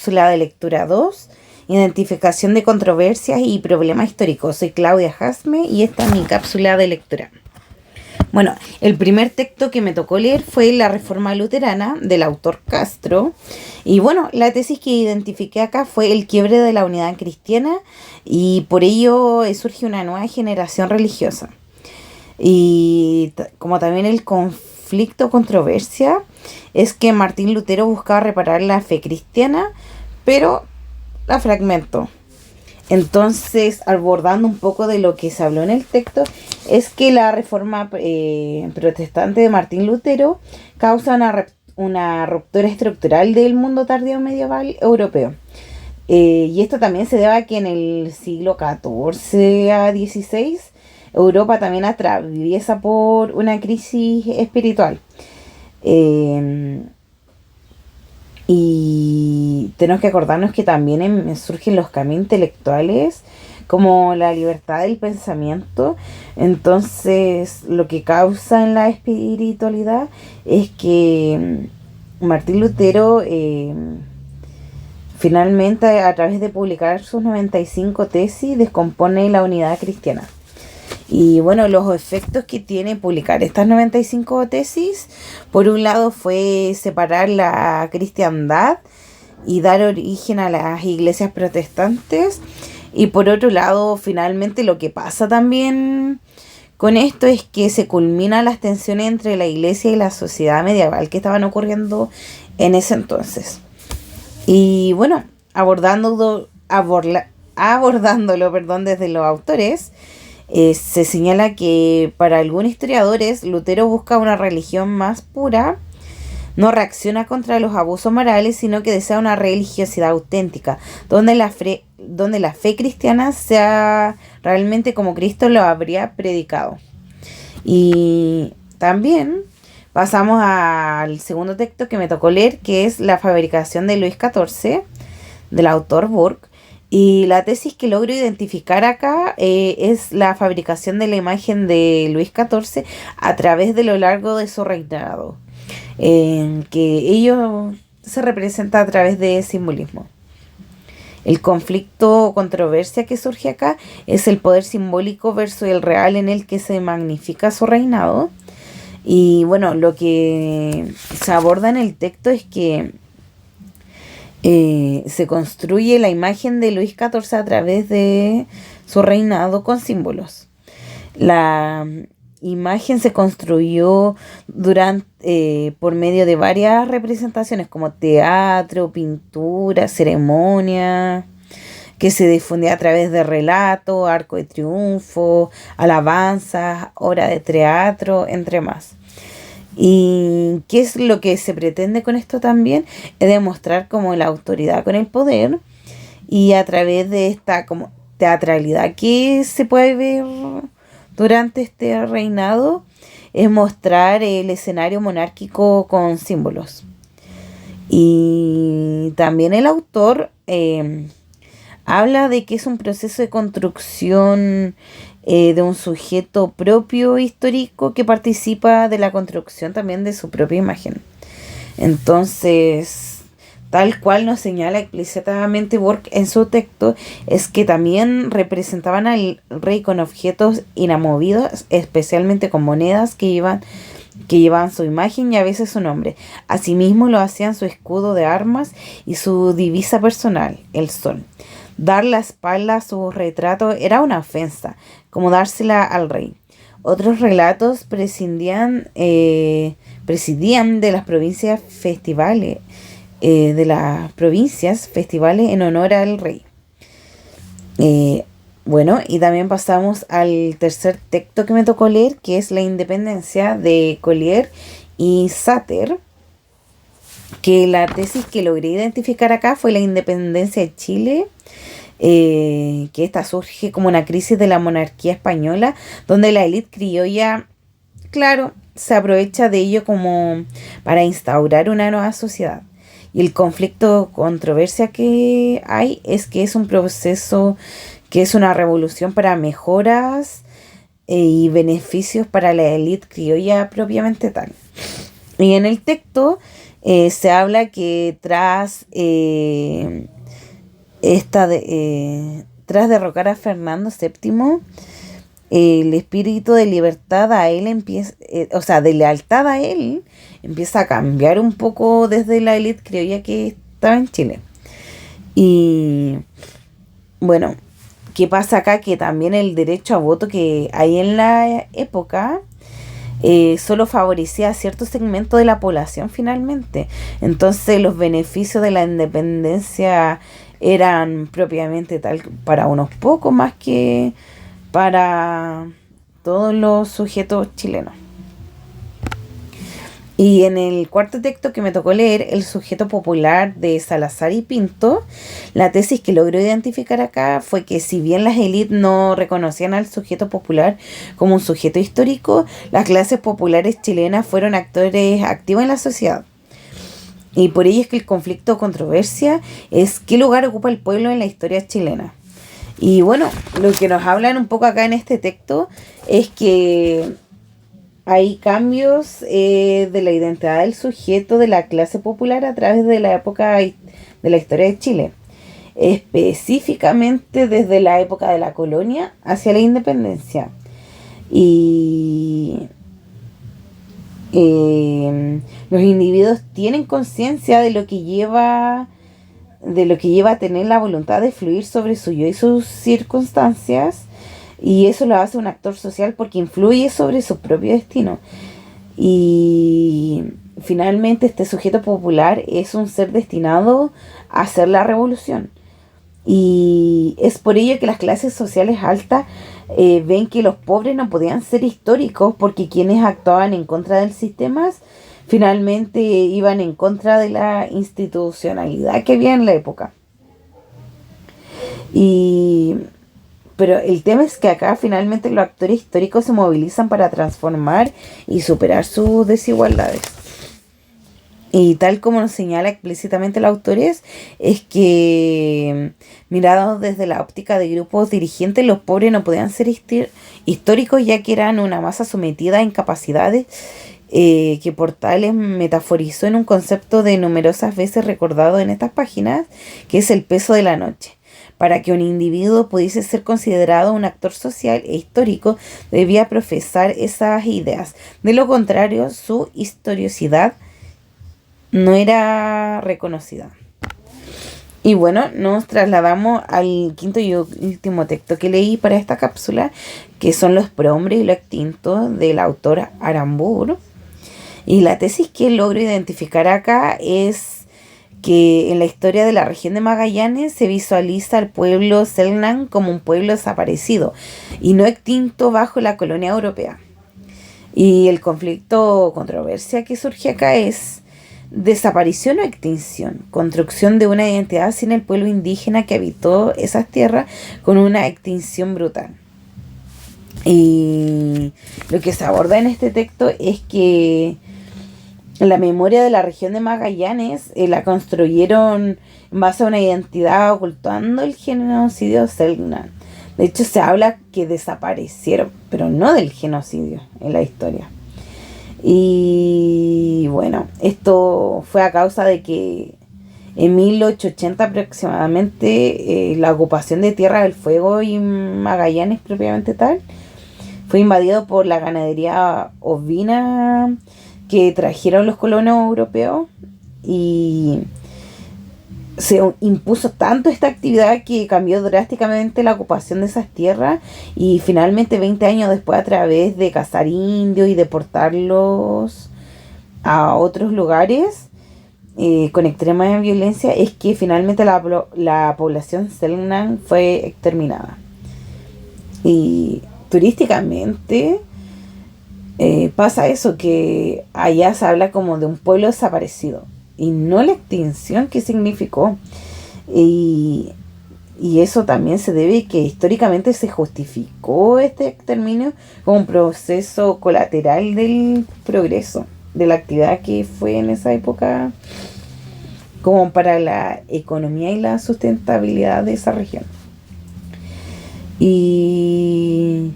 cápsula de lectura 2, identificación de controversias y problemas históricos. Soy Claudia Jasme y esta es mi cápsula de lectura. Bueno, el primer texto que me tocó leer fue La Reforma Luterana del autor Castro. Y bueno, la tesis que identifiqué acá fue el quiebre de la unidad cristiana y por ello surge una nueva generación religiosa. Y como también el conflicto, controversia, es que Martín Lutero buscaba reparar la fe cristiana, pero la fragmentó. Entonces, abordando un poco de lo que se habló en el texto, es que la reforma protestante de Martín Lutero causa una ruptura estructural del mundo tardío medieval europeo. Y esto también se debe a que en el siglo XIV a XVI Europa también atraviesa por una crisis espiritual. Y tenemos que acordarnos que también surgen los caminos intelectuales como la libertad del pensamiento. Entonces, lo que causa en la espiritualidad es que Martín Lutero finalmente, a través de publicar sus 95 tesis, descompone la unidad cristiana. Y bueno, los efectos que tiene publicar estas 95 tesis, por un lado fue separar la cristiandad y dar origen a las iglesias protestantes. Y por otro lado, finalmente lo que pasa también con esto es que se culminan las tensiones entre la iglesia y la sociedad medieval que estaban ocurriendo en ese entonces. Y bueno, abordándolo, desde los autores, se señala que para algunos historiadores Lutero busca una religión más pura, no reacciona contra los abusos morales, sino que desea una religiosidad auténtica, donde la fe cristiana sea realmente como Cristo lo habría predicado. Y también pasamos al segundo texto que me tocó leer, que es La fabricación de Luis XIV, del autor Burke. Y la tesis que logro identificar acá es la fabricación de la imagen de Luis XIV a través de lo largo de su reinado, que ello se representa a través de simbolismo. El conflicto o controversia que surge acá es el poder simbólico versus el real en el que se magnifica su reinado. Y bueno, lo que se aborda en el texto es que se construye la imagen de Luis XIV a través de su reinado con símbolos. La imagen se construyó por medio de varias representaciones como teatro, pintura, ceremonia, que se difundía a través de relatos, arco de triunfo, alabanzas, obra de teatro, entre más. ¿Y qué es lo que se pretende con esto también? Es demostrar como la autoridad con el poder, y a través de esta como teatralidad que se puede ver durante este reinado, es mostrar el escenario monárquico con símbolos. Y también el autor habla de que es un proceso de construcción de un sujeto propio histórico que participa de la construcción también de su propia imagen. Entonces, tal cual nos señala explícitamente Burke en su texto, es que también representaban al rey con objetos inamovidos, especialmente con monedas que llevaban su imagen y a veces su nombre. Asimismo lo hacían su escudo de armas y su divisa personal, el sol. Dar la espalda a su retrato era una ofensa, como dársela al rey. Otros relatos presidían de las provincias festivales, en honor al rey. Bueno, y también pasamos al tercer texto que me tocó leer, que es La independencia de Collier y Sater, que la tesis que logré identificar acá fue la independencia de Chile, que esta surge como una crisis de la monarquía española, donde la élite criolla, claro, se aprovecha de ello como para instaurar una nueva sociedad. Y el conflicto, controversia que hay es que es un proceso que es una revolución para mejoras y beneficios para la élite criolla propiamente tal. Y en el texto Se habla que tras derrocar a Fernando VII, el espíritu de libertad a él empieza, o sea, de lealtad a él, empieza a cambiar un poco desde la élite criolla que estaba en Chile. Y bueno, ¿qué pasa acá? Que también el derecho a voto que hay en la época solo favorecía a cierto segmento de la población finalmente. Entonces los beneficios de la independencia eran propiamente tal para unos pocos más que para todos los sujetos chilenos. Y en el cuarto texto que me tocó leer, El sujeto popular de Salazar y Pinto, la tesis que logró identificar acá fue que si bien las élites no reconocían al sujeto popular como un sujeto histórico, las clases populares chilenas fueron actores activos en la sociedad. Y por ello es que el conflicto o controversia es qué lugar ocupa el pueblo en la historia chilena. Y bueno, lo que nos hablan un poco acá en este texto es que hay cambios de la identidad del sujeto de la clase popular a través de la época de la historia de Chile, específicamente desde la época de la colonia hacia la independencia. Y los individuos tienen conciencia de lo que lleva a tener la voluntad de fluir sobre su yo y sus circunstancias, y eso lo hace un actor social porque influye sobre su propio destino. Y finalmente este sujeto popular es un ser destinado a hacer la revolución. Y es por ello que las clases sociales altas ven que los pobres no podían ser históricos porque quienes actuaban en contra del sistema finalmente iban en contra de la institucionalidad que había en la época. Pero el tema es que acá finalmente los actores históricos se movilizan para transformar y superar sus desigualdades. Y tal como nos señala explícitamente los autores, es que mirados desde la óptica de grupos dirigentes, los pobres no podían ser históricos ya que eran una masa sometida a incapacidades que Portales metaforizó en un concepto de numerosas veces recordado en estas páginas, que es el peso de la noche. Para que un individuo pudiese ser considerado un actor social e histórico, debía profesar esas ideas. De lo contrario, su historicidad no era reconocida. Y bueno, nos trasladamos al quinto y último texto que leí para esta cápsula, que son Los prohombres y lo extinto, del autor Aramburu. Y la tesis que logro identificar acá es que en la historia de la región de Magallanes se visualiza al pueblo Selknam como un pueblo desaparecido y no extinto bajo la colonia europea. Y el conflicto o controversia que surge acá es desaparición o extinción, construcción de una identidad sin el pueblo indígena que habitó esas tierras con una extinción brutal. Y lo que se aborda en este texto es que la memoria de la región de Magallanes la construyeron en base a una identidad ocultando el genocidio Selknam. De hecho, se habla que desaparecieron, pero no del genocidio en la historia. Y bueno, esto fue a causa de que en 1880 aproximadamente la ocupación de Tierra del Fuego y Magallanes propiamente tal fue invadido por la ganadería ovina que trajeron los colonos europeos, y se impuso tanto esta actividad que cambió drásticamente la ocupación de esas tierras, y finalmente 20 años después, a través de cazar indios y deportarlos a otros lugares con extrema violencia, es que finalmente la población Selknam fue exterminada. Y turísticamente pasa eso, que allá se habla como de un pueblo desaparecido y no la extinción que significó. Y eso también se debe a que históricamente se justificó este exterminio como un proceso colateral del progreso, de la actividad que fue en esa época como para la economía y la sustentabilidad de esa región. Y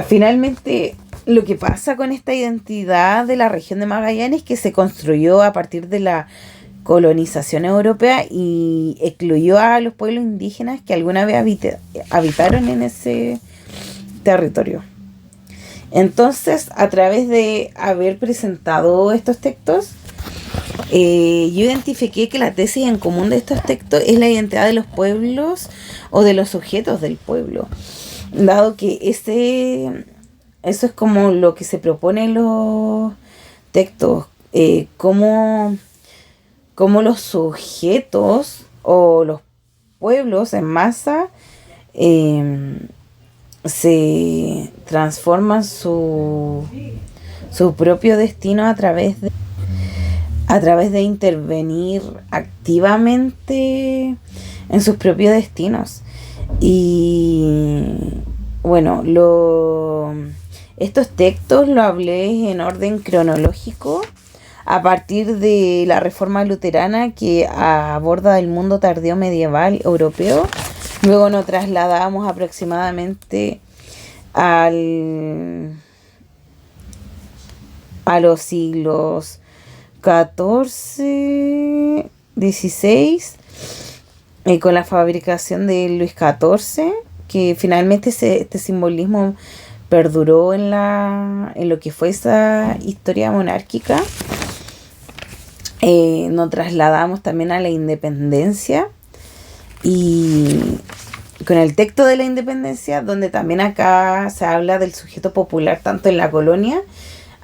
finalmente lo que pasa con esta identidad de la región de Magallanes, que se construyó a partir de la colonización europea y excluyó a los pueblos indígenas que alguna vez habitaron en ese territorio. Entonces, a través de haber presentado estos textos, yo identifiqué que la tesis en común de estos textos es la identidad de los pueblos o de los sujetos del pueblo, dado que eso es como lo que se propone en los textos, cómo los sujetos o los pueblos en masa se transforman su propio destino a través de intervenir activamente en sus propios destinos. Y bueno, estos textos lo hablé en orden cronológico a partir de la Reforma Luterana, que aborda el mundo tardío medieval europeo. Luego nos trasladamos aproximadamente a los siglos XIV, XVI, con la fabricación de Luis XIV, que finalmente este simbolismo perduró en lo que fue esa historia monárquica. Nos trasladamos también a la independencia y con el texto de la independencia, donde también acá se habla del sujeto popular tanto en la colonia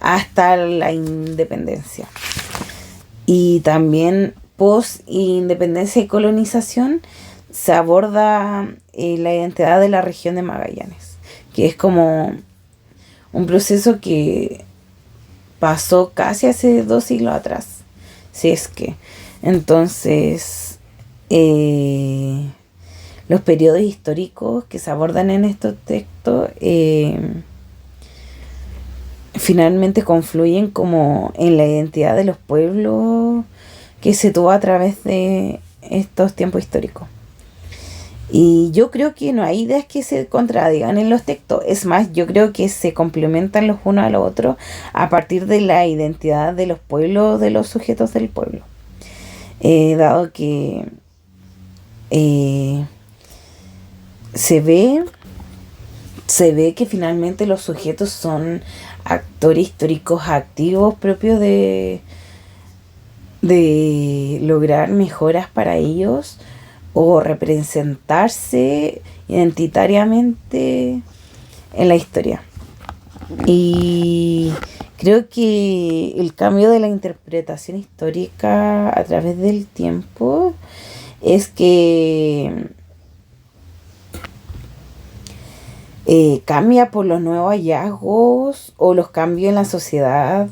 hasta la independencia. Y también post-independencia y colonización se aborda la identidad de la región de Magallanes, que es como un proceso que pasó casi hace 2 siglos atrás, si es que. Entonces, los periodos históricos que se abordan en estos textos finalmente confluyen como en la identidad de los pueblos que se tuvo a través de estos tiempos históricos. Y yo creo que no hay ideas que se contradigan en los textos. Es más, yo creo que se complementan los unos a los otros a partir de la identidad de los pueblos, de los sujetos del pueblo. Dado que se ve que finalmente los sujetos son actores históricos activos propios de lograr mejoras para ellos o representarse identitariamente en la historia. Y creo que el cambio de la interpretación histórica a través del tiempo es que cambia por los nuevos hallazgos o los cambios en la sociedad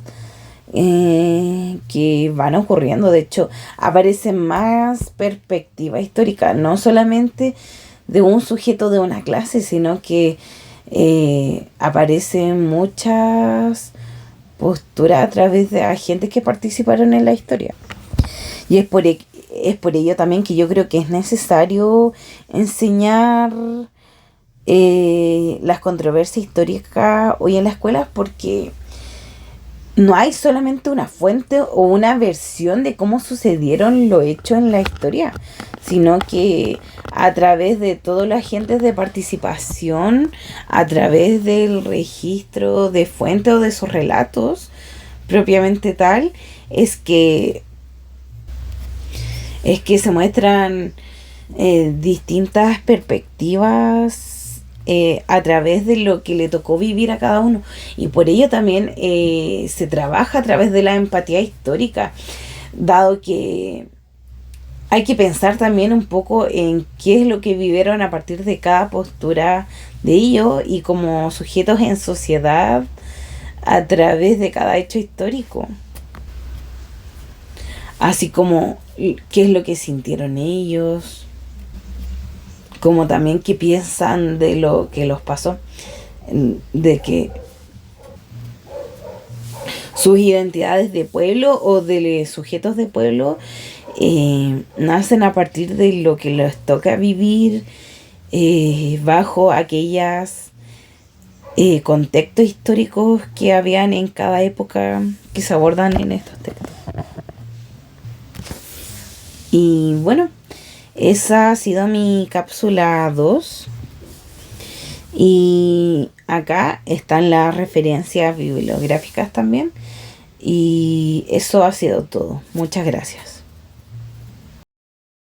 que van ocurriendo. De hecho, aparece más perspectiva histórica, no solamente de un sujeto de una clase, sino que aparecen muchas posturas a través de agentes que participaron en la historia. Y es por ello también que yo creo que es necesario enseñar las controversias históricas hoy en las escuelas, porque no hay solamente una fuente o una versión de cómo sucedieron los hechos en la historia, sino que a través de todos los agentes de participación, a través del registro de fuentes o de sus relatos propiamente tal, es que se muestran distintas perspectivas a través de lo que le tocó vivir a cada uno, y por ello también se trabaja a través de la empatía histórica, dado que hay que pensar también un poco en qué es lo que vivieron a partir de cada postura de ellos y como sujetos en sociedad a través de cada hecho histórico, así como qué es lo que sintieron ellos, como también qué piensan de lo que los pasó, de que sus identidades de pueblo o de sujetos de pueblo nacen a partir de lo que les toca vivir bajo aquellas contextos históricos que habían en cada época que se abordan en estos textos. Y bueno, esa ha sido mi cápsula 2. Y acá están las referencias bibliográficas también. Y eso ha sido todo. Muchas gracias.